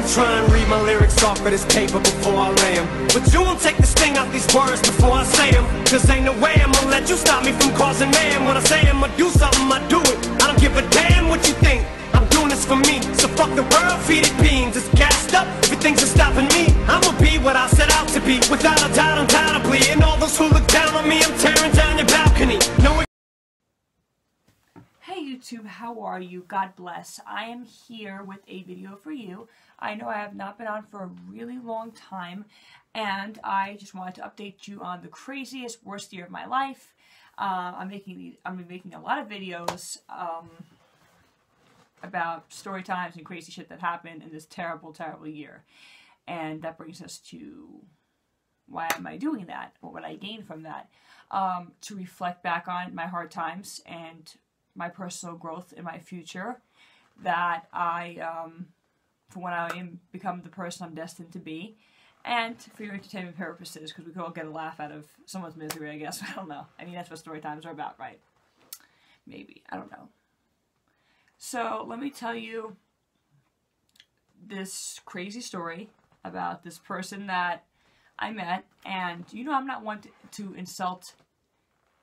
try and read my lyrics off of this paper before I lay them. But you won't take the sting out these words before I say them. Cause ain't no way I'ma let you stop me from causing mayhem. When I say I'ma do something, I do it. I don't give a damn what you think. I'm doing this for me. So fuck the world, feed it beans. It's gassed up, everything's stopping me. I'ma be what I set out to be, without a doubt, undoubtedly. And all those who look down on me, I'm tearing down your balcony. No. Hey YouTube, how are you? God bless. I am here with a video for you. I know I have not been on for a really long time, and I just wanted to update you on the craziest, worst year of my life. I'm making a lot of videos about story times and crazy shit that happened in this terrible, terrible year. And that brings us to why am I doing that? What would I gain from that? To reflect back on my hard times and my personal growth in my future, that for when I become the person I'm destined to be, and for your entertainment purposes, because we could all get a laugh out of someone's misery, I guess. I don't know. I mean, that's what story times are about, right? Maybe. I don't know. So, let me tell you this crazy story about this person that I met, and you know I'm not one to insult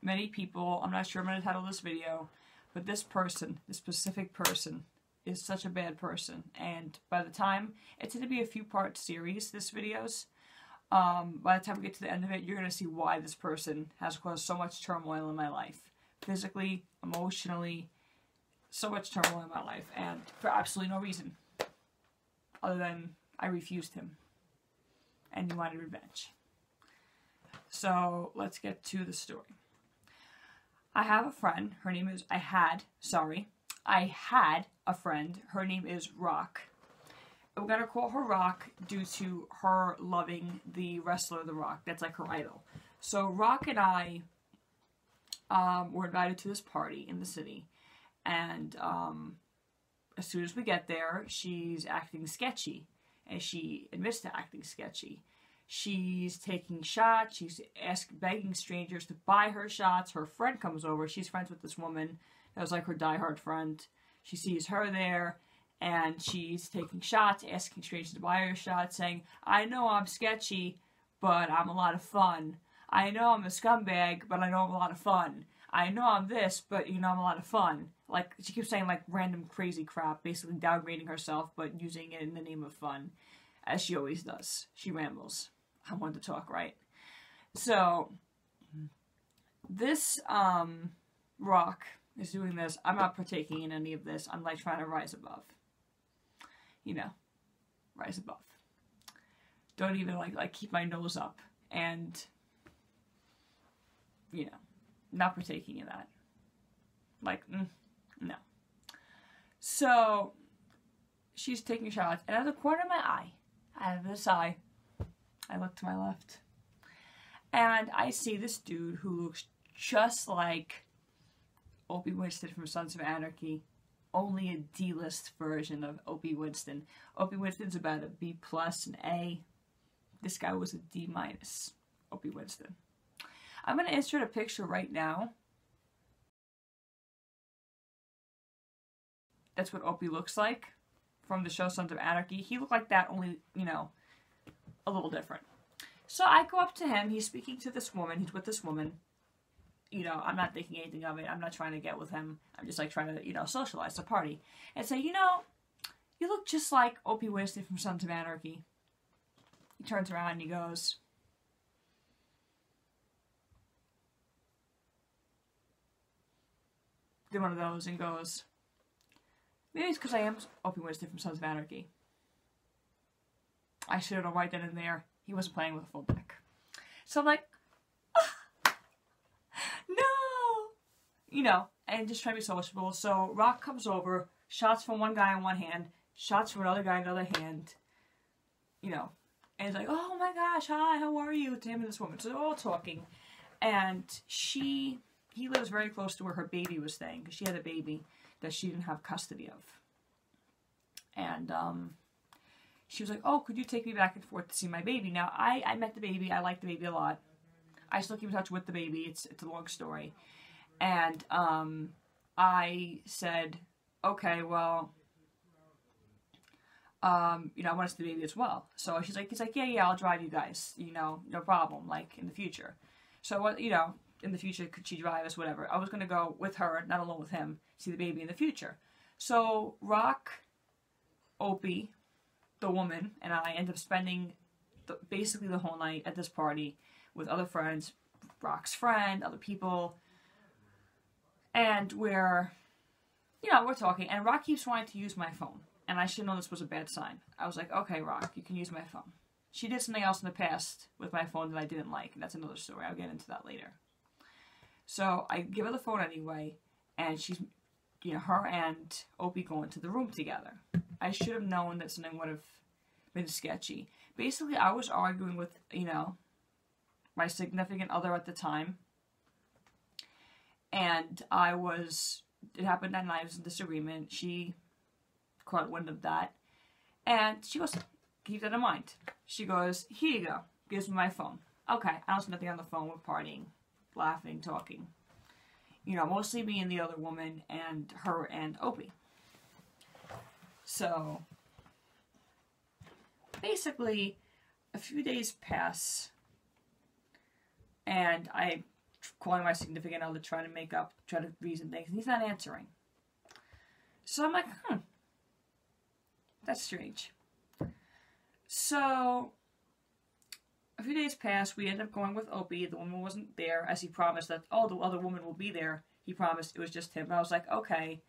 many people. I'm not sure I'm going to title this video, but this person, this specific person, is such a bad person. And by the time, it's going to be a few-part series, this videos. By the time we get to the end of it, you're going to see why this person has caused so much turmoil in my life. Physically, emotionally, so much turmoil in my life. And for absolutely no reason. Other than I refused him. And he wanted revenge. So, let's get to the story. I have a friend, her name is, I had a friend, her name is Rock. We're going to call her Rock due to her loving the wrestler The Rock. That's like her idol. So Rock and I were invited to this party in the city. And as soon as we get there, she's acting sketchy. And she admits to acting sketchy. She's taking shots. She's begging strangers to buy her shots. Her friend comes over. She's friends with this woman that was like her diehard friend. She sees her there, and she's taking shots, asking strangers to buy her shots, saying, I know I'm sketchy, but I'm a lot of fun. I know I'm a scumbag, but I know I'm a lot of fun. I know I'm this, but you know I'm a lot of fun. Like, she keeps saying like random crazy crap, basically downgrading herself, but using it in the name of fun, as she always does. She rambles. I want to talk, right? So, this, Rock is doing this. I'm not partaking in any of this. I'm, like, trying to rise above. You know, rise above. Don't even, like keep my nose up. And, you know, not partaking in that. Like, no. So, she's taking shots. And out of the corner of my eye, out of this eye, I look to my left, and I see this dude who looks just like Opie Winston from Sons of Anarchy, only a D-list version of Opie Winston. Opie Winston's about a B+, an A. This guy was a D-, Opie Winston. I'm going to insert a picture right now. That's what Opie looks like from the show Sons of Anarchy. He looked like that, only, you know, a little different. So I go up to him. He's speaking to this woman. He's with this woman. You know, I'm not thinking anything of it. I'm not trying to get with him. I'm just like trying to, you know, socialize the party. And say, you know, you look just like Opie Winston from Sons of Anarchy. He turns around and he goes, did one of those and goes, maybe it's because I am Opie Winston from Sons of Anarchy. I should have known right then and there. He wasn't playing with a full deck. So I'm like, no! You know, and just trying to be sociable. So Rock comes over, shots from one guy in one hand, shots from another guy in another hand. You know, and he's like, oh my gosh, hi, how are you? To him and this woman. So they're all talking. And he lives very close to where her baby was staying, because she had a baby that she didn't have custody of. And, she was like, oh, could you take me back and forth to see my baby? Now, I met the baby. I like the baby a lot. I still keep in touch with the baby. It's a long story. And I said, okay, well, you know, I want to see the baby as well. So he's like, yeah, I'll drive you guys, you know, no problem, like, in the future. So, you know, in the future, could she drive us, whatever. I was going to go with her, not alone with him, see the baby in the future. So Rock, Opie, the woman, and I end up spending basically the whole night at this party with other friends, Rock's friend, other people, and we're talking, and Rock keeps wanting to use my phone, and I should know this was a bad sign. I was like, okay, Rock, you can use my phone. She did something else in the past with my phone that I didn't like, and that's another story. I'll get into that later. So I give her the phone anyway, and she's, you know, her and Opie go into the room together. I should have known that something would have been sketchy. Basically, I was arguing with, you know, my significant other at the time, and it happened that night, it was a disagreement. She caught wind of that, and she goes, keep that in mind. She goes, here you go, gives me my phone. Okay, I don't see nothing on the phone, we're partying, laughing, talking. You know, mostly me and the other woman, and her and Opie. So, basically, a few days pass, and I'm calling my significant other, trying to reason things, and he's not answering. So I'm like, that's strange. So, a few days pass, we end up going with Opie. The woman wasn't there, as he promised that, oh, the other woman will be there. He promised it was just him. And I was like, okay,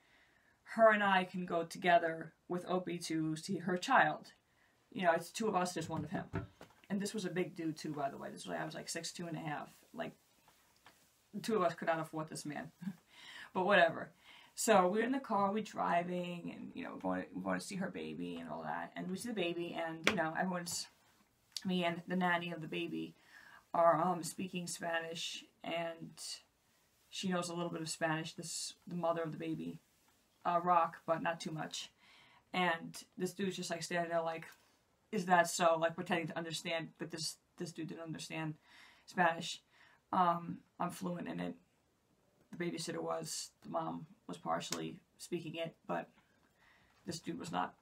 her and I can go together with Opie to see her child. You know, it's two of us, there's one of him. And this was a big dude, too, by the way. This was, I was like 6'2" and a half. Like, the two of us could not afford this man. But whatever. So we're in the car, we're driving, and, you know, we're going to see her baby and all that. And we see the baby, and, you know, me and the nanny of the baby are speaking Spanish, and she knows a little bit of Spanish, the mother of the baby, Rock, but not too much. And this dude's just like standing there like, is that so? Like pretending to understand, but this dude didn't understand Spanish. I'm fluent in it. The babysitter was. The mom was partially speaking it, but this dude was not.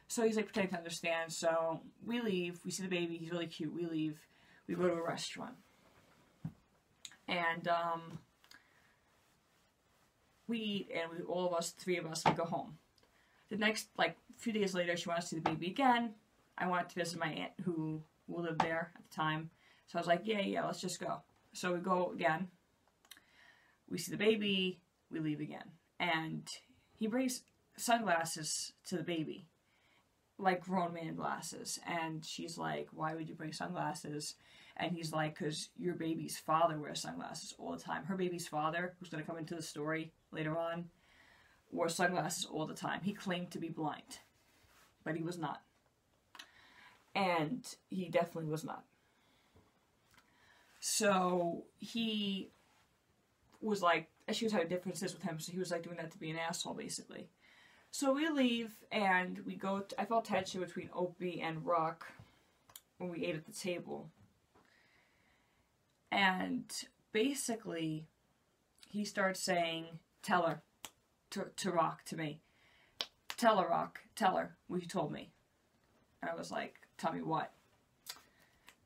So he's like pretending to understand. So we leave. We see the baby. He's really cute. We leave. We go to a restaurant. And we eat, and all of us, three of us, we go home. The next, like, few days later, she wanted to see the baby again. I wanted to visit my aunt who lived there at the time. So I was like, yeah, let's just go. So we go again. We see the baby. We leave again. And he brings sunglasses to the baby. Like grown man glasses. And she's like, why would you bring sunglasses? And he's like, because your baby's father wears sunglasses all the time. Her baby's father, who's going to come into the story later on, wore sunglasses all the time. He claimed to be blind, but he was not. And he definitely was not. So he was like, she was having differences with him, so he was like doing that to be an asshole, basically. So we leave, and we go, I felt tension between Opie and Rock when we ate at the table. And basically, he starts saying, tell her, to Rock, to me. Tell her, Rock, tell her what you told me. And I was like, tell me what?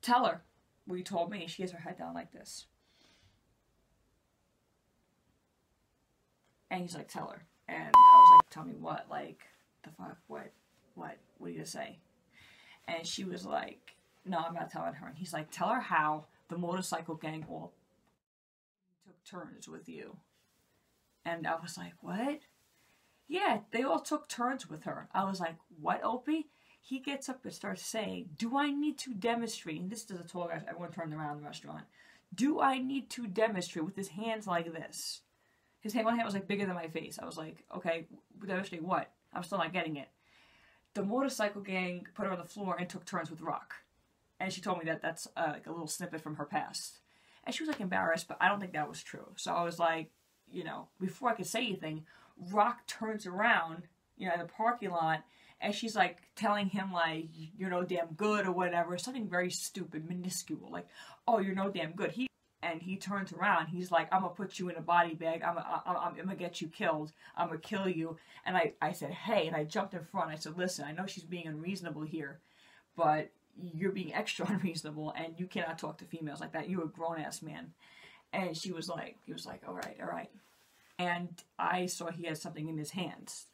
Tell her what you told me. She has her head down like this. And he's like, tell her. And I was like, tell me what? Like, the fuck? What are you gonna say? And she was like, no, I'm not telling her. And he's like, tell her how the motorcycle gang all took turns with you. And I was like, what? Yeah, they all took turns with her. I was like, what, Opie? He gets up and starts saying, do I need to demonstrate? And this is a tour guy, everyone turned around in the restaurant. Do I need to demonstrate with his hands like this? One hand was like bigger than my face. I was like, okay, demonstrate what? I'm still not getting it. The motorcycle gang put her on the floor and took turns with Rock. And she told me that that's like a little snippet from her past. And she was like embarrassed, but I don't think that was true. So I was like, you know, before I could say anything, Rock turns around, you know, in the parking lot, and she's like telling him like, you're no damn good or whatever. Something very stupid, minuscule, like, oh, you're no damn good. And he turns around. He's like, I'm going to put you in a body bag. I'm going to get you killed. I'm going to kill you. And I said, hey. And I jumped in front. I said, listen, I know she's being unreasonable here, but you're being extra unreasonable, and you cannot talk to females like that. You're a grown-ass man. And he was like, all right. And I saw he had something in his hands.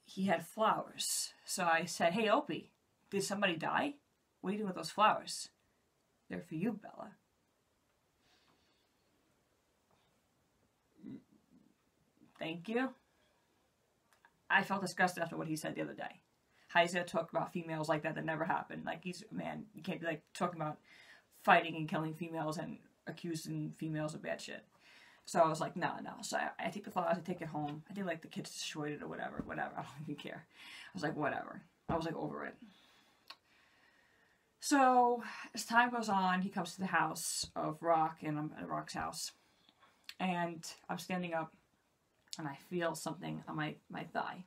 He had flowers. So I said, hey, Opie, did somebody die? What are you doing with those flowers? They're for you, Bella. Thank you. I felt disgusted after what he said the other day. How he's going to talk about females like that never happened. Like, he's, man, you can't be, like, talking about fighting and killing females and accusing females of bad shit. So I was like, no. So I take the flowers, I take it home. I think, like, the kids destroyed it or whatever. I don't even care. I was like, whatever. I was, like, over it. So, as time goes on, he comes to the house of Rock, and I'm at Rock's house. And I'm standing up, and I feel something on my thigh.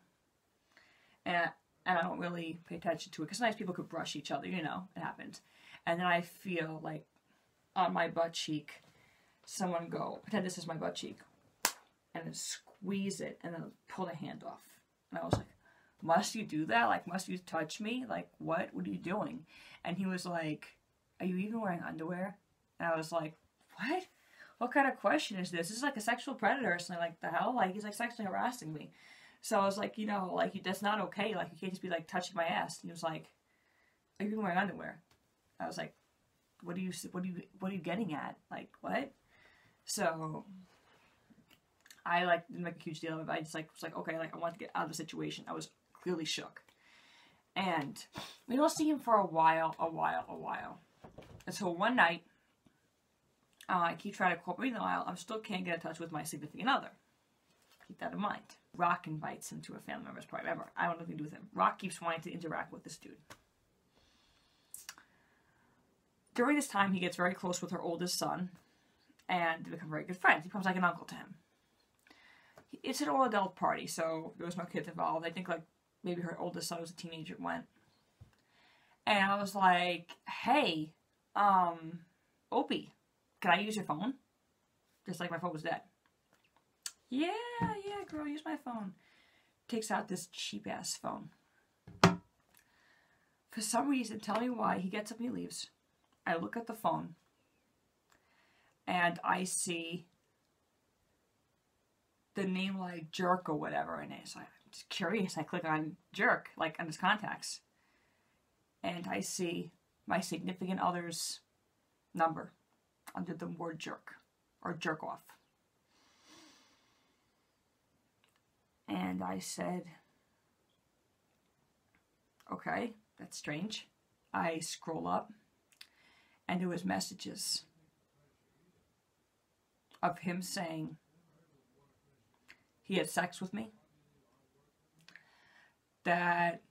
And I don't really pay attention to it, because sometimes people could brush each other, you know, it happens. And then I feel, like, on my butt cheek, someone go, pretend this is my butt cheek, and then squeeze it, and then pull the hand off. And I was like, must you do that? Like, must you touch me? Like, what? What are you doing? And he was like, are you even wearing underwear? And I was like, what? What kind of question is this? This is like a sexual predator or something. Like, the hell? Like, he's like sexually harassing me. So I was like, you know, like, that's not okay. Like, you can't just be like touching my ass. And he was like, are you even wearing underwear? I was like, what are you getting at? Like, what? So I like didn't make a huge deal of it. I just like was like, okay, like, I want to get out of the situation. I was clearly shook. And we don't see him for a while. And so one night, I keep trying to cooperate in the while. I still can't get in touch with my significant other. Keep that in mind. Rock invites him to a family member's party. Remember, I don't have anything to do with him. Rock keeps wanting to interact with this dude. During this time, he gets very close with her oldest son, and they become very good friends. He becomes like an uncle to him. It's an all-adult party, so there was no kids involved. I think, like, maybe her oldest son was a teenager went. And I was like, hey, Opie, can I use your phone? Just like my phone was dead. Yeah, girl, use my phone. Takes out this cheap-ass phone. For some reason, tell me why, he gets up and he leaves. I look at the phone, and I see the name, like, Jerk or whatever in it. So I'm just curious. I click on Jerk, like, on his contacts. And I see my significant other's number under the word Jerk, or Jerk Off. And I said, okay, that's strange. I scroll up, and there was messages of him saying he had sex with me, that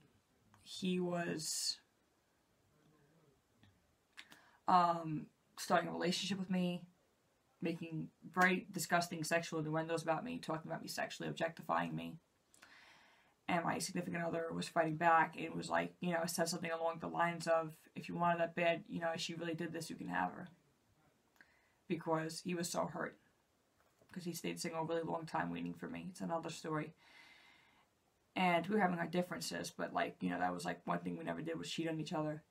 he was starting a relationship with me, making very disgusting sexual innuendos about me, talking about me sexually, objectifying me. And my significant other was fighting back. It was like, you know, it said something along the lines of, if you want her that bad, you know, she really did this, you can have her. Because he was so hurt. Because he stayed single a really long time waiting for me. It's another story. And we were having our differences, but, like, you know, that was, like, one thing we never did was cheat on each other.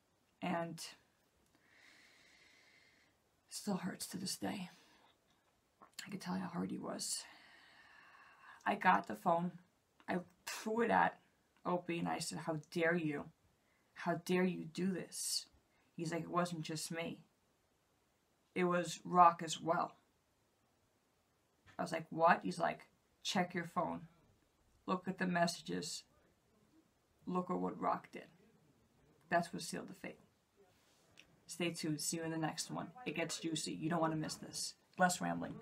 And it still hurts to this day. I could tell you how hard he was. I got the phone. I threw it at Opie, and I said, how dare you? How dare you do this? He's like, it wasn't just me. It was Rock as well. I was like, what? He's like, check your phone. Look at the messages. Look at what Rock did. That's what sealed the fate. Stay tuned. See you in the next one. It gets juicy. You don't want to miss this. Less rambling.